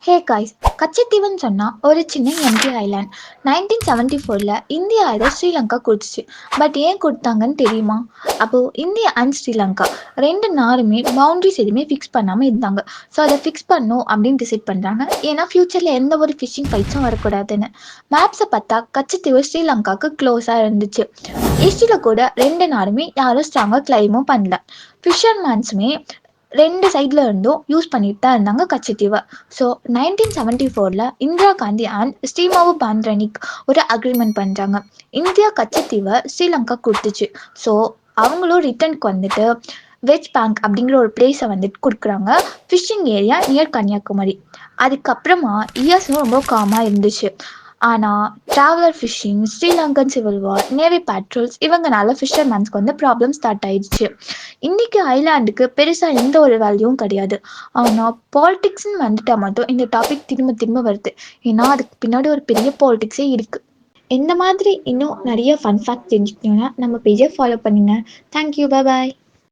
Hey guys, கச்சத்தீவுன்னு சொன்னா ஒரு சின்ன எம்டி ஐலாண்ட். 1974ல இந்தியா இதை ஸ்ரீலங்கா கொடுத்துச்சு. பட் ஏன் கொடுத்தாங்கன்னு தெரியுமா? அப்போ இந்தியா அண்ட் ஸ்ரீலங்கா ரெண்டு நாடுமே பவுண்டரிஸ் எதுவுமே ஃபிக்ஸ் பண்ணாம இருந்தாங்க. ஸோ அதை ஃபிக்ஸ் பண்ணும் அப்படின்னு டிசைட் பண்றாங்க. ஏன்னா ஃபியூச்சர்ல எந்த ஒரு ஃபிஷிங் ஃபைட்ஸும் வரக்கூடாதுன்னு. மேப்ஸை பார்த்தா கச்சத்தீவு ஸ்ரீலங்காவுக்கு க்ளோஸா இருந்துச்சு. ஹிஸ்ட்ரியில கூட ரெண்டு நாடுமே யாரும் ஸ்ட்ராங்கா கிளைமும் பண்ணல. ஃபிஷர்மேன்ஸுமே ரெண்டு சைட்ல இருந்தும் யூஸ் பண்ணிட்டு தான் இருந்தாங்க கச்சத்தீவை. ஸோ 1974ல் இந்திரா காந்தி அண்ட் ஸ்ரீமாவு பாந்த்ரனிக் ஒரு அக்ரிமெண்ட் பண்ணுறாங்க. இந்தியா கச்சத்தீவை ஸ்ரீலங்கா கொடுத்துச்சு. ஸோ அவங்களும் ரிட்டர்னுக்கு வந்துட்டு வெஜ் பேங்க் அப்படிங்கிற ஒரு பிளேஸை வந்துட்டு கொடுக்குறாங்க. Fishing area near Kanyakumari. அதுக்கப்புறமா இயர்ஸும் ரொம்ப காமாக இருந்துச்சு. ஆனால் trawler fishing, Sri Lankan civil war, navy patrols இவங்கனால ஃபிஷர்மேன்ஸ்க்கு வந்து ப்ராப்ளம் ஸ்டார்ட் ஆயிடுச்சு. இன்னைக்கு ஐலாண்டுக்கு பெருசாக எந்த ஒரு வேல்யூவும் கிடையாது. ஆனால் பாலிடிக்ஸ்ன்னு வந்துட்டால் மட்டும் இந்த டாபிக் திரும்ப திரும்ப வருது. ஏன்னா அதுக்கு பின்னாடி ஒரு பெரிய பாலிடிக்ஸே இருக்குது. இந்த மாதிரி இன்னும் நிறைய ஃபன் ஃபேக்ட் தெரிஞ்சுக்கணுன்னா நம்ம பேஜை ஃபாலோ பண்ணுங்க. தேங்க்யூ, பாய்.